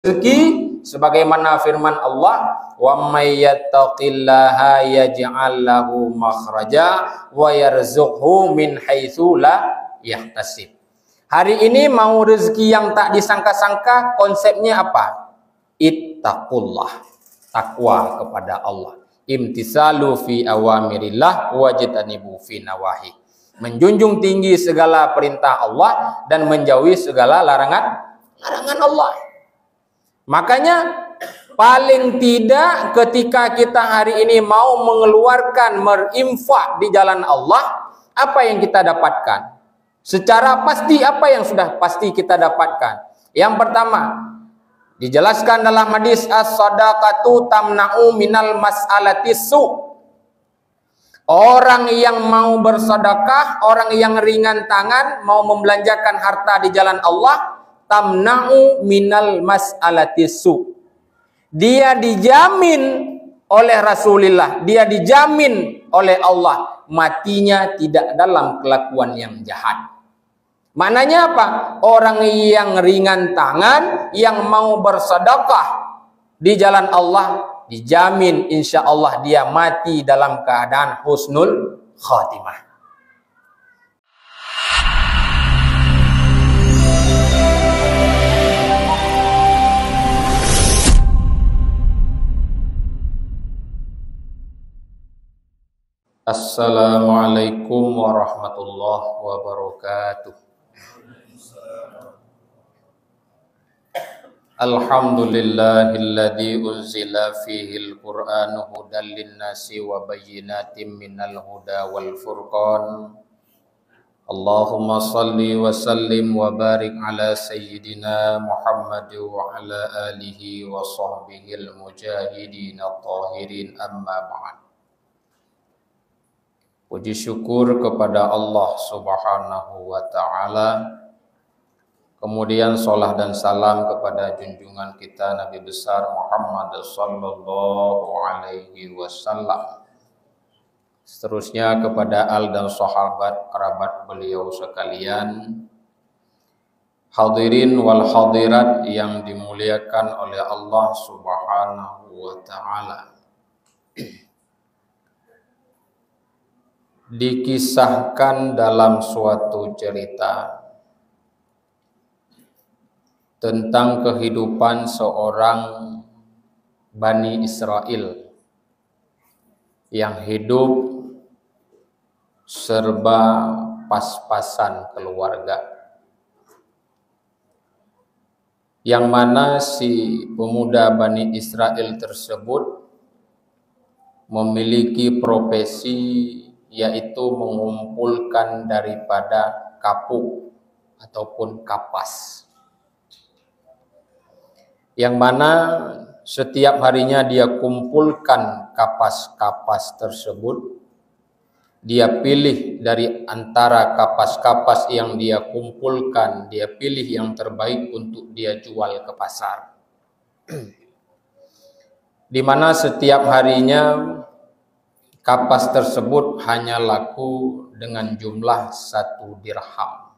rezeki sebagaimana firman Allah, wa may yattaqillaha yaj'al lahu makhraja wa yarzuqhu min haitsu la yahtasib. Hari ini mau rezeki yang tak disangka-sangka, konsepnya apa? Ittaqullah, takwa kepada Allah. Imtisalu fi awamirillah wajtanibu fi nawahi. Menjunjung tinggi segala perintah Allah dan menjauhi segala larangan Allah. Makanya paling tidak ketika kita hari ini mau mengeluarkan berinfak di jalan Allah, apa yang kita dapatkan? Secara pasti apa yang sudah pasti kita dapatkan? Yang pertama, dijelaskan dalam hadis as-shadaqatu tamna'u minal mas'alati su. Orang yang mau bersedekah, orang yang ringan tangan, mau membelanjakan harta di jalan Allah, tamna'u minal mas'alati su. Dia dijamin oleh Rasulullah, dia dijamin oleh Allah, matinya tidak dalam kelakuan yang jahat. Maknanya apa? Orang yang ringan tangan, yang mau bersedekah di jalan Allah, dijamin insya Allah dia mati dalam keadaan husnul khatimah. Assalamualaikum warahmatullahi wabarakatuh. Alhamdulillahilladzi unzila fihil Qur'anu hudan linnasi wa bayyinatin minal huda wal furqan. Allahumma salli wa sallim wa barik ala sayyidina Muhammad wa ala alihi wa sahbihil mujahidin at-tahirin, amma ba'd. Puji syukur kepada Allah Subhanahu wa ta'ala. Kemudian salat dan salam kepada junjungan kita Nabi besar Muhammad sallallahu alaihi wasallam. Seterusnya kepada al dan sahabat kerabat beliau sekalian. Hadirin wal hadirat yang dimuliakan oleh Allah Subhanahu wa ta'ala. Dikisahkan dalam suatu cerita tentang kehidupan seorang Bani Israel yang hidup serba pas-pasan keluarga, yang mana si pemuda Bani Israel tersebut memiliki profesi yaitu mengumpulkan daripada kapuk ataupun kapas, yang mana setiap harinya dia kumpulkan kapas-kapas tersebut. Dia pilih dari antara kapas-kapas yang dia kumpulkan, dia pilih yang terbaik untuk dia jual ke pasar. Di mana setiap harinya kapas tersebut hanya laku dengan jumlah 1 dirham.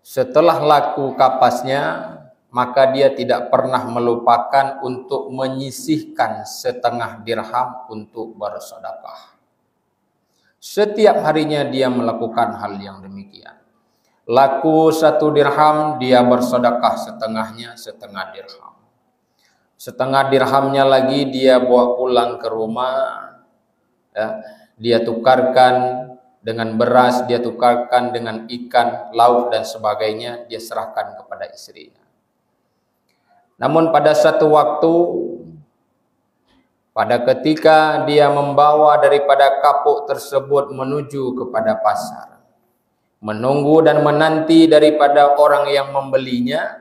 Setelah laku kapasnya, maka dia tidak pernah melupakan untuk menyisihkan 1/2 dirham untuk bersedekah. Setiap harinya dia melakukan hal yang demikian. Laku 1 dirham, dia bersedekah setengahnya 1/2 dirham. 1/2 dirhamnya lagi dia bawa pulang ke rumah, ya, dia tukarkan dengan beras, dia tukarkan dengan ikan, lauk dan sebagainya, dia serahkan kepada istrinya. Namun pada satu waktu, pada ketika dia membawa daripada kapuk tersebut menuju kepada pasar, menunggu dan menanti daripada orang yang membelinya,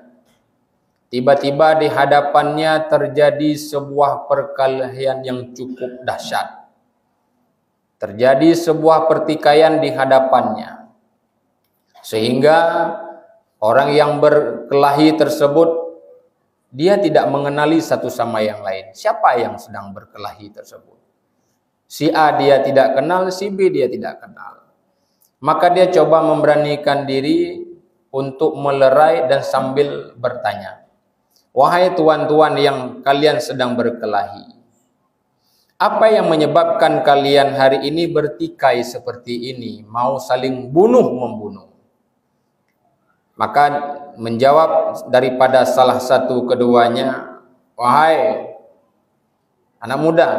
tiba-tiba di hadapannya terjadi sebuah perkelahian yang cukup dahsyat. Terjadi sebuah pertikaian di hadapannya, sehingga orang yang berkelahi tersebut dia tidak mengenali satu sama yang lain. Siapa yang sedang berkelahi tersebut? Si A dia tidak kenal, si B dia tidak kenal. Maka dia coba memberanikan diri, untuk melerai dan sambil bertanya, "Wahai tuan-tuan yang kalian sedang berkelahi, apa yang menyebabkan kalian hari ini bertikai seperti ini, mau saling bunuh-membunuh?" Maka menjawab daripada salah satu keduanya, "Wahai anak muda,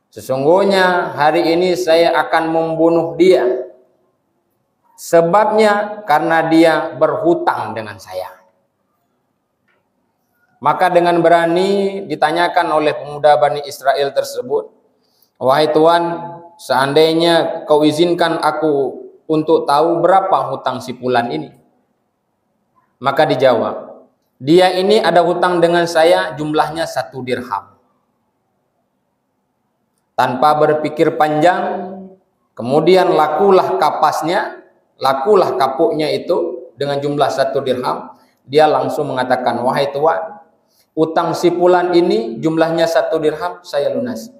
sesungguhnya hari ini saya akan membunuh dia. Sebabnya karena dia berhutang dengan saya." Maka dengan berani ditanyakan oleh pemuda Bani Israel tersebut, "Wahai Tuan, seandainya kau izinkan aku untuk tahu berapa hutang si fulan ini?" Maka dijawab, "Dia ini ada hutang dengan saya jumlahnya 1 dirham." Tanpa berpikir panjang, kemudian lakulah kapuknya itu dengan jumlah 1 dirham. Dia langsung mengatakan, "Wahai Tuan, utang si fulan ini jumlahnya 1 dirham, saya lunasi.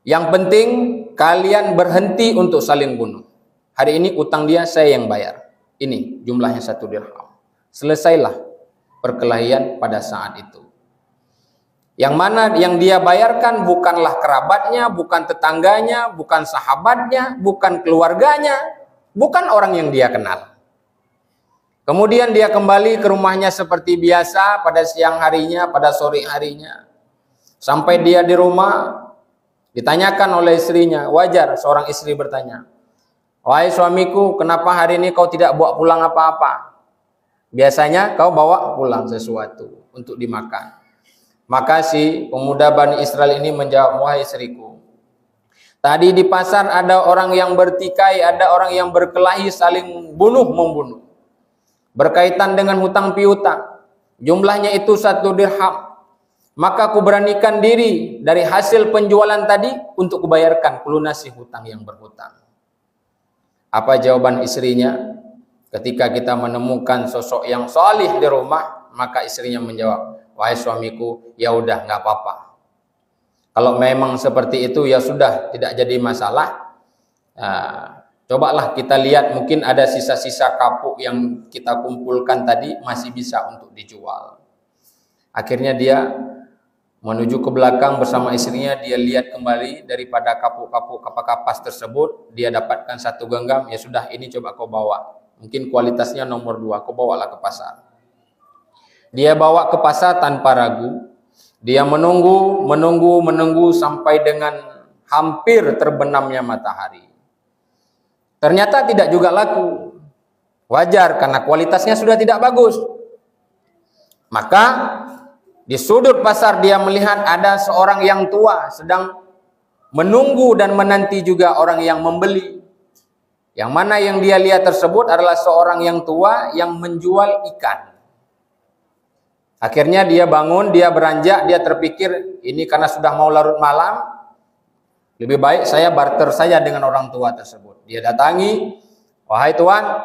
Yang penting kalian berhenti untuk saling bunuh. Hari ini utang dia saya yang bayar. Ini jumlahnya 1 dirham." Selesailah perkelahian pada saat itu. Yang mana yang dia bayarkan bukanlah kerabatnya, bukan tetangganya, bukan sahabatnya, bukan keluarganya, bukan orang yang dia kenal. Kemudian dia kembali ke rumahnya seperti biasa pada siang harinya, pada sore harinya. Sampai dia di rumah, ditanyakan oleh istrinya. Wajar seorang istri bertanya, "Wahai suamiku, kenapa hari ini kau tidak bawa pulang apa-apa? Biasanya kau bawa pulang sesuatu untuk dimakan." Maka si pemuda Bani Israel ini menjawab, "Wahai istriku, tadi di pasar ada orang yang bertikai, ada orang yang berkelahi saling bunuh-membunuh. Berkaitan dengan hutang piutang, jumlahnya itu 1 dirham. Maka aku beranikan diri dari hasil penjualan tadi untuk kubayarkan, kulunasi hutang yang berhutang." Apa jawaban istrinya? Ketika kita menemukan sosok yang salih di rumah, maka istrinya menjawab, "Wahai suamiku, ya udah nggak apa-apa. Kalau memang seperti itu ya sudah, tidak jadi masalah. Cobalah kita lihat, mungkin ada sisa-sisa kapuk yang kita kumpulkan tadi masih bisa untuk dijual." Akhirnya dia menuju ke belakang bersama istrinya, dia lihat kembali daripada kapuk-kapuk kapas tersebut, dia dapatkan 1 genggam, "Ya sudah, ini coba kau bawa. Mungkin kualitasnya nomor 2, kau bawalah ke pasar." Dia bawa ke pasar tanpa ragu. Dia menunggu sampai dengan hampir terbenamnya matahari. Ternyata tidak juga laku. Wajar karena kualitasnya sudah tidak bagus. Maka di sudut pasar dia melihat ada seorang yang tua sedang menunggu dan menanti juga orang yang membeli. Yang mana yang dia lihat tersebut adalah seorang yang tua yang menjual ikan. Akhirnya dia bangun, dia beranjak, dia terpikir, ini karena sudah mau larut malam, lebih baik saya barter saja dengan orang tua tersebut. Dia datangi, "Wahai tuan,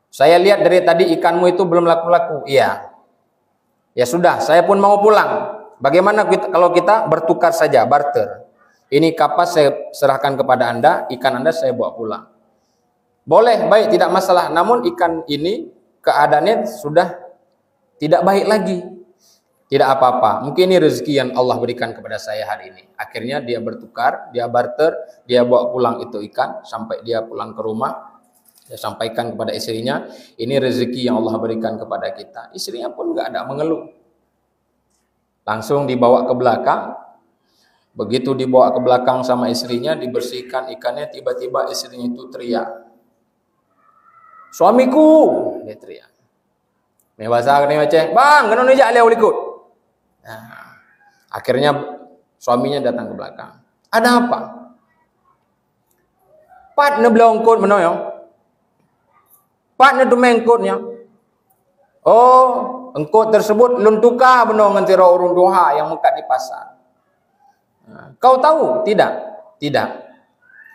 saya lihat dari tadi ikanmu itu belum laku-laku." "Iya." "Ya sudah, saya pun mau pulang. Bagaimana kalau kita bertukar saja, barter? Ini kapas saya serahkan kepada Anda, ikan Anda saya bawa pulang." "Boleh, baik, tidak masalah. Namun ikan ini keadaannya sudah tidak baik lagi." "Tidak apa-apa, mungkin ini rezeki yang Allah berikan kepada saya hari ini." Akhirnya dia bertukar, dia barter, dia bawa pulang itu ikan. Sampai dia pulang ke rumah, dia sampaikan kepada istrinya, "Ini rezeki yang Allah berikan kepada kita." Istrinya pun nggak ada mengeluh. Langsung dibawa ke belakang. Begitu dibawa ke belakang sama istrinya, dibersihkan ikannya, tiba-tiba istrinya itu teriak, "Suamiku!" Dia teriak. Mewasa kena macam, "Bang, kenapa ni jak leo ikut?" Nah, akhirnya suaminya datang ke belakang. "Ada apa?" "Pat ne belongkot menoyo. Pat ne dumengkotnya." "Oh, engkot tersebut lun tukar beno ngan tira urun doha yang mekat di pasar." Nah, "Kau tahu?" "Tidak." "Tidak."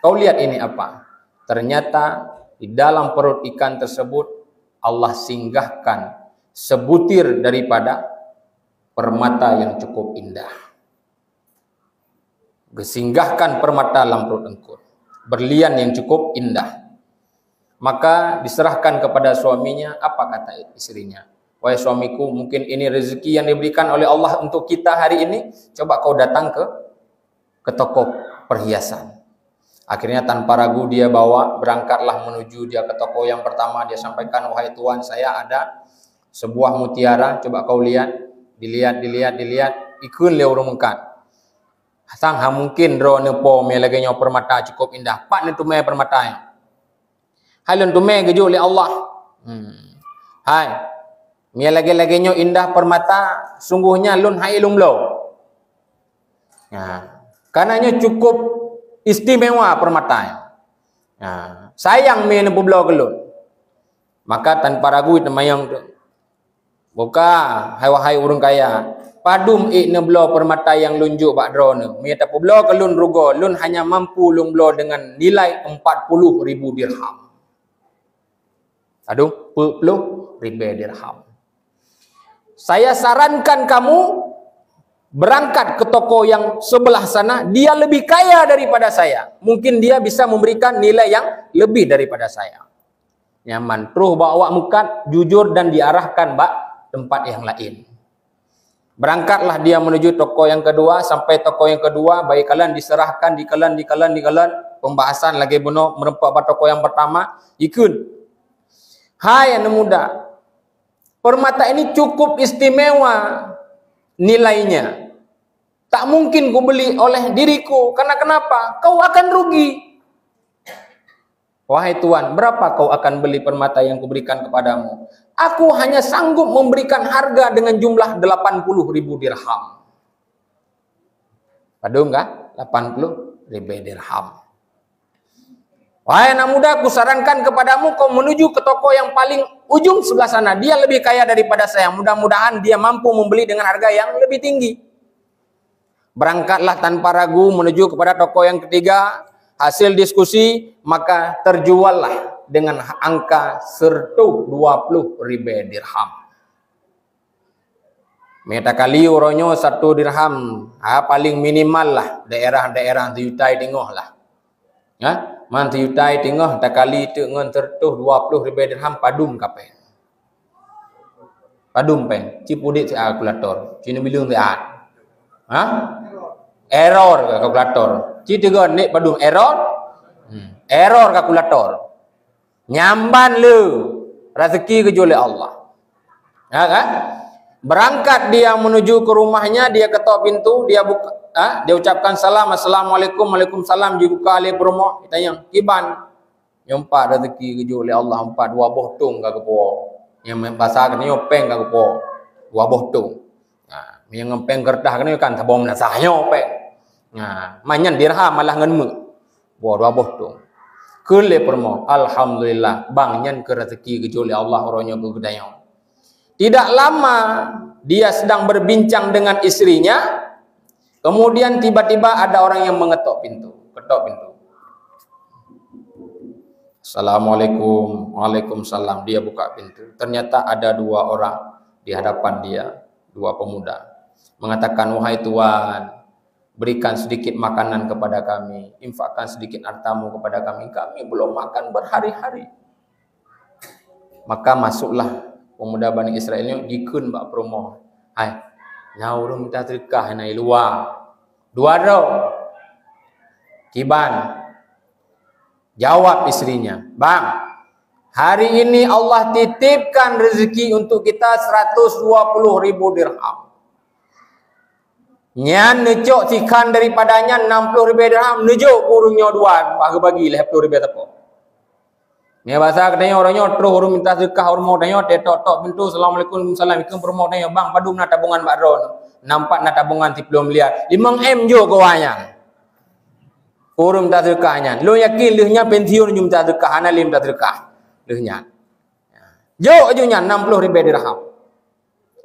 "Kau lihat ini apa?" Ternyata di dalam perut ikan tersebut Allah singgahkan sebutir daripada permata yang cukup indah. Disinggahkan permata dalam perut engkau, berlian yang cukup indah. Maka diserahkan kepada suaminya. Apa kata istrinya? Wahai suamiku, mungkin ini rezeki yang diberikan oleh Allah untuk kita hari ini. Coba kau datang ke toko perhiasan. Akhirnya tanpa ragu dia bawa, berangkatlah menuju dia ke toko yang pertama. Dia sampaikan, wahai tuan, saya ada sebuah mutiara. Coba kau lihat. Dilihat. Ikun le urung mengkat. Sang ha mungkin ro ne po me lagi nyo permata cukup indah. Pak ne tu me permata. Halun tu me gejo oleh Allah. Hai. Me lagi nyo indah permata, sungguhnya lun hai lumlo. Ya. Karenanya cukup istimewa permata. Ya. Sayang me ne publo kelun. Maka tanpa ragu temayang tu. Buka hai wahai urang kaya. Padum ikne blo permata yang lunjuk bak drone. Mi ta publo kelun rugo, lun hanya mampu lun blo dengan nilai 40.000 dirham. Aduh, 40.000 dirham. Saya sarankan kamu berangkat ke toko yang sebelah sana, dia lebih kaya daripada saya. Mungkin dia bisa memberikan nilai yang lebih daripada saya. Nyaman, terus bawa mukat, jujur dan diarahkan bak tempat yang lain. Berangkatlah dia menuju toko yang kedua. Sampai toko yang kedua, bayi kalian diserahkan, dikalan. Pembahasan lagi bunuh merempak pada toko yang pertama. Ikun. Hai anak muda. Permata ini cukup istimewa nilainya. Tak mungkin ku beli oleh diriku. Karena kenapa? Kau akan rugi. Wahai tuan, berapa kau akan beli permata yang kuberikan kepadamu? Aku hanya sanggup memberikan harga dengan jumlah 80.000 dirham. Padahal enggak? 80.000 dirham. Wahai anak muda, aku sarankan kepadamu kau menuju ke toko yang paling ujung sebelah sana. Dia lebih kaya daripada saya. Mudah-mudahan dia mampu membeli dengan harga yang lebih tinggi. Berangkatlah tanpa ragu menuju kepada toko yang ketiga. Hasil diskusi, maka terjuallah dengan angka 120.000 dirham. Meta kali uronyo 1 dirham, paling minimal lah daerah-daerah diutai tengah lah. Ya, man diutai tengah tak kali tu ngon 120.000 dirham padum kape. Padum pen, cipudik si kalkulator, cina bilung ti at. Error ke kalkulator. Cita kan ni padum error. Error kalkulator. Nyamban lu rezeki ke oleh Allah. Ya kan? Berangkat dia menuju ke rumahnya, dia ketok pintu, dia buka, dia ucapkan salam, assalamualaikum, waalaikumsalam, dibuka oleh rumah, ditanya, "Kiban?" Nyompak rezeki ke oleh Allah, 4 dua bohtung ke kepo. Yang bahasa kan nyopeng ke kepo. 2 bohtung. Nah, yang ngempeng kertas kan tabom nasah nyopeng. Nah, manyan dirham malah ngenmu. 2 bohtung. Kele permo, alhamdulillah, bangnya ke rezeki ke oleh Allah orangnya ke gedayang. Tidak lama dia sedang berbincang dengan istrinya, kemudian tiba-tiba ada orang yang mengetok pintu, ketok pintu. Assalamualaikum, waalaikumsalam. Dia buka pintu. Ternyata ada 2 orang di hadapan dia, 2 pemuda. Mengatakan, wahai tuan, berikan sedikit makanan kepada kami, infakkan sedikit hartamu kepada kami. Kami belum makan berhari-hari. Maka masuklah pemuda Bani Israel ini dikun bak promo. Hai, nyau minta sedekah nai luar. 2 ro. Kiban. Jawab istrinya, "Bang, hari ini Allah titipkan rezeki untuk kita 120.000 dirham. Nyan necok sikan daripadanya 60.000 dirham, nejuk kurungnya 2, bagi lah 10.000 tepo." Ni bahasa katanya orangnya terus orang minta sedekah orang mau tanya tok pintu, assalamualaikum salam ikum promo tanya, "Bang, padum na tabungan Pak Ron." Nampak na tabungan 10 miliar. 5M jo ko wayang. Orang minta sedekahnya. Lu yakin lehnya pensiun jum minta sedekah, ana lim minta sedekah. Lehnya. Jo ajunya 60.000 dirham.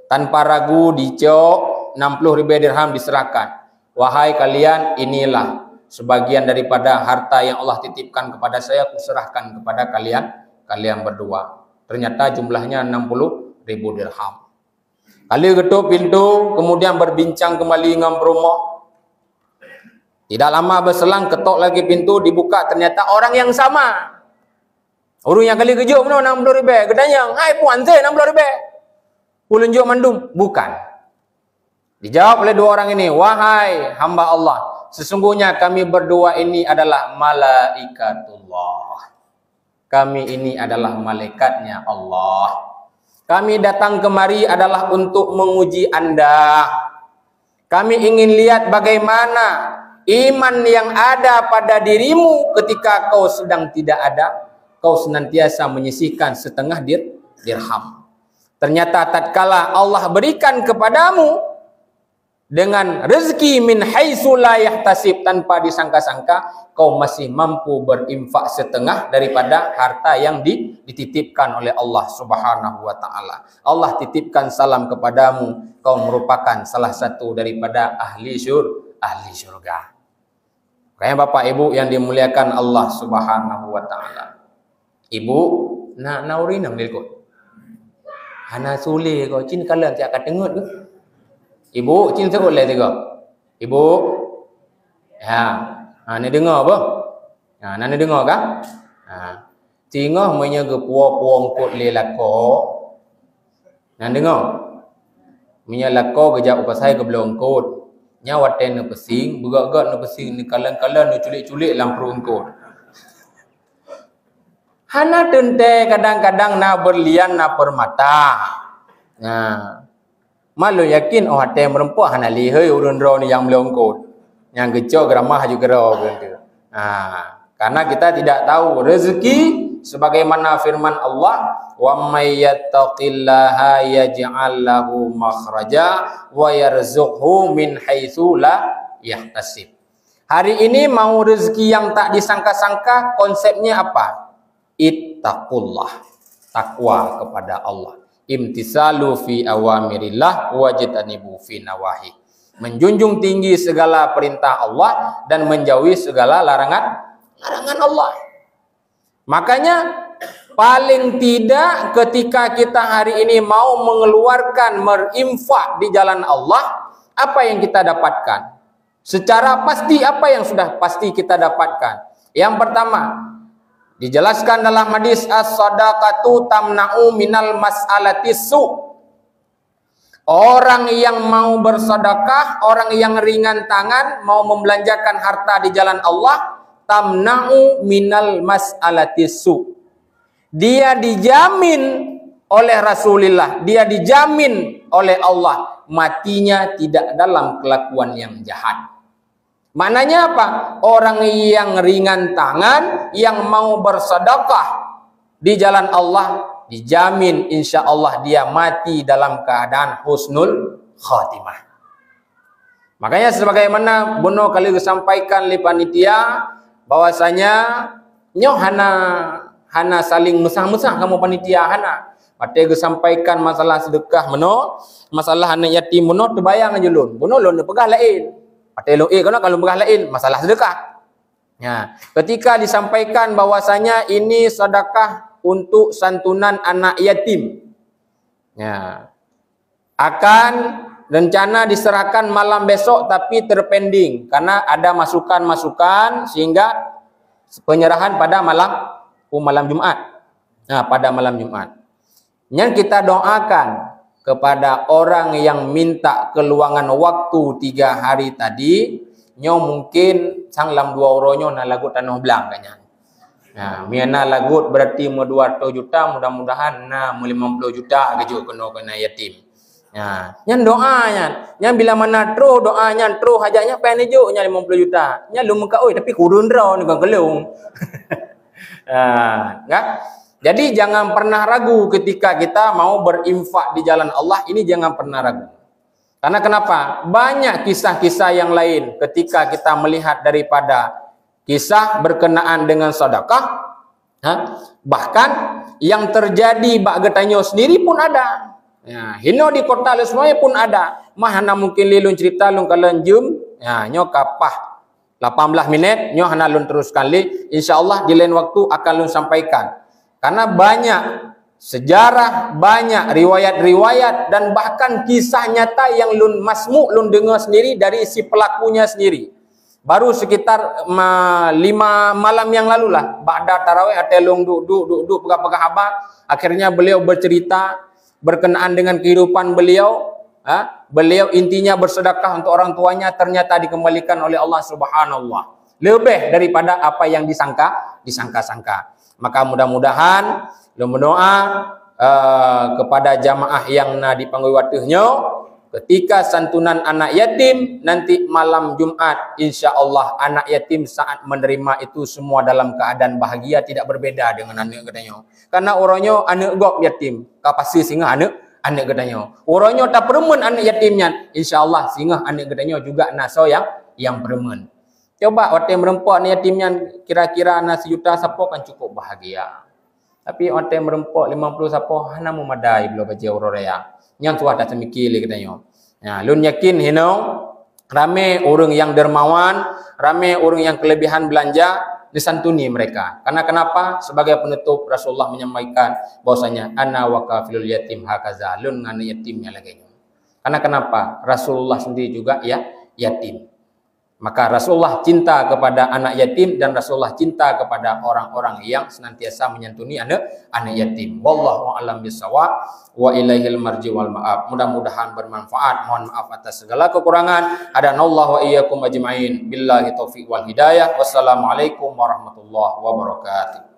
Tanpa ragu dicok 60.000 dirham diserahkan. Wahai kalian, inilah sebagian daripada harta yang Allah titipkan kepada saya, kuserahkan kepada kalian berdua. Ternyata jumlahnya 60.000 dirham. Kali ketuk pintu, kemudian berbincang kembali dengan rumah. Tidak lama berselang, ketok lagi pintu, dibuka, ternyata orang yang sama. Orang yang kali kerja mana 60 ribu. Kedanya, hai puan saya 60 ribu. Ulun jauh mandum. Bukan. Dijawab oleh dua orang ini. Wahai hamba Allah. Sesungguhnya kami berdua ini adalah malaikatullah. Kami ini adalah malaikatnya Allah. Kami datang kemari adalah untuk menguji Anda. Kami ingin lihat bagaimana iman yang ada pada dirimu ketika kau sedang tidak ada. Kau senantiasa menyisihkan setengah dirham. Ternyata tatkala Allah berikan kepadamu dengan rezeki min haitsu la yahtasib, tanpa disangka-sangka, kau masih mampu berinfak setengah daripada harta yang dititipkan oleh Allah Subhanahu wa taala. Allah titipkan salam kepadamu, kau merupakan salah satu daripada ahli surga. Kayak Bapak Ibu yang dimuliakan Allah Subhanahu wa taala. Ibu nak naurin nang dilkot. Hana sule ko cin kalan ti akan dengut ke? Ibu cin sekut le tiga. Ibu. Ya. Ha ni dengar apa? Ha nak dengar kah? Ha. Tingah punya ke puang kot le lako. Nak dengar? Punya lako kejap pasai ke belong kot. Nya waten ne pesing, begak-gak ne pesing ni kalan-kalan ne culik-culik lampu kot. Hana tente kadang-kadang na berlian na permata. Nah. Malu yakin oh hati merempuan hana lihai urun ro ni yang melongkot. Yang gecok geramah juga ro gitu. Nah, karena kita tidak tahu rezeki sebagaimana firman Allah, "Wa may yattaqillaha yaj'al lahu makhraja wa yarzuqhu min haitsu la yahtasib." Hari ini mau rezeki yang tak disangka-sangka, konsepnya apa? Ittaqullah. Takwa kepada Allah. Imtisalu fi awamirillah wajtanibu fi nawahi. Menjunjung tinggi segala perintah Allah dan menjauhi segala larangan Allah. Makanya paling tidak ketika kita hari ini mau mengeluarkan berinfak di jalan Allah, apa yang kita dapatkan? Secara pasti apa yang sudah pasti kita dapatkan? Yang pertama, dijelaskan dalam hadis as-sadaqatu tamna'u minal mas'alati su'. Orang yang mau bersedekah, orang yang ringan tangan, mau membelanjakan harta di jalan Allah, tamna'u minal mas'alati su'. Dia dijamin oleh Rasulullah, dia dijamin oleh Allah, matinya tidak dalam kelakuan yang jahat. Maknanya apa? Orang yang ringan tangan, yang mau bersedekah di jalan Allah, dijamin insya Allah dia mati dalam keadaan husnul khatimah. Makanya sebagaimana Bono kali disampaikan oleh panitia, bahwasanya nyoh hana saling mesah-mesah kamu panitia hana. Pate disampaikan masalah sedekah meno, masalah anak yatim meno terbayang aja lun. Bono lun pegah lain. Patelo kalau begah lain masalah sedekah. Ya, ketika disampaikan bahwasanya ini sedekah untuk santunan anak yatim. Ya. Akan rencana diserahkan malam besok tapi terpending karena ada masukan-masukan sehingga penyerahan pada malam Jumat. Nah, pada malam Jumat. Yang kita doakan kepada orang yang minta keluangan waktu 3 hari tadi, nyo mungkin sang lam 2 oronyo na lagu tanah belang kanya. Nah, miana lagu berarti mo 200 juta, mudah-mudahan na 50 juta kejo kena yatim. Nah, nyan doanya, nyan bila mana tro doanya, tro hajatnya pen jo nya 50 juta. Nya lu muka oi tapi kurun ro ni kelung. Nah, enggak? Jadi jangan pernah ragu ketika kita mau berinfak di jalan Allah, ini jangan pernah ragu. Karena kenapa? Banyak kisah-kisah yang lain ketika kita melihat daripada kisah berkenaan dengan sedekah, bahkan yang terjadi bak getanyo sendiri pun ada. Ya, hino di kota lu semuanya pun ada. Mahana mungkin lilun cerita lun kalian jum, ya nyo kapah 18 menit nyo hana lun teruskan li, insyaallah di lain waktu akan lun sampaikan. Karena banyak sejarah, banyak riwayat-riwayat dan bahkan kisah nyata yang lun masmu lun dengar sendiri dari si pelakunya sendiri. Baru sekitar 5 malam yang lalu lah, ba'da tarawih atelung duduk pegah-pegah abah. Akhirnya beliau bercerita berkenaan dengan kehidupan beliau. Beliau intinya bersedekah untuk orang tuanya, ternyata dikembalikan oleh Allah Subhanahu wa Ta'ala lebih daripada apa yang disangka-sangka. Maka mudah-mudahan berdoa kepada jamaah yang dipanggil watuhnya ketika santunan anak yatim nanti malam Jumat, insya Allah anak yatim saat menerima itu semua dalam keadaan bahagia, tidak berbeda dengan anak katanya. Karena orangnya anak gok yatim, kapasi singa anak katanya. Orangnya tak peremen anak yatimnya, insya Allah singa anak katanya juga naso yang peremen. Coba orang merempuak anak yatimnya kira-kira anak 1 juta sapo kan cukup bahagia. Tapi orang merempuak 50 sapo hana memadai belum baca orang yang tua tak semikir katanya. Nah, lun yakin hinau rame orang yang dermawan, rame orang yang kelebihan belanja disantuni mereka. Karena kenapa? Sebagai penutup Rasulullah menyampaikan bahwasanya ana wa kafilul yatim hakaza, lun ngana yatimnya lagi. Karena kenapa? Rasulullah sendiri juga ya yatim. Maka Rasulullah cinta kepada anak yatim dan Rasulullah cinta kepada orang-orang yang senantiasa menyantuni anak yatim. Wallahu a'lam bishawab wa ilaihil marji wal ma'ab. Mudah-mudahan bermanfaat. Mohon maaf atas segala kekurangan. Hadanallahu wa iyyakum ajmain. Billahi taufiq wal hidayah. Wassalamualaikum warahmatullahi wabarakatuh.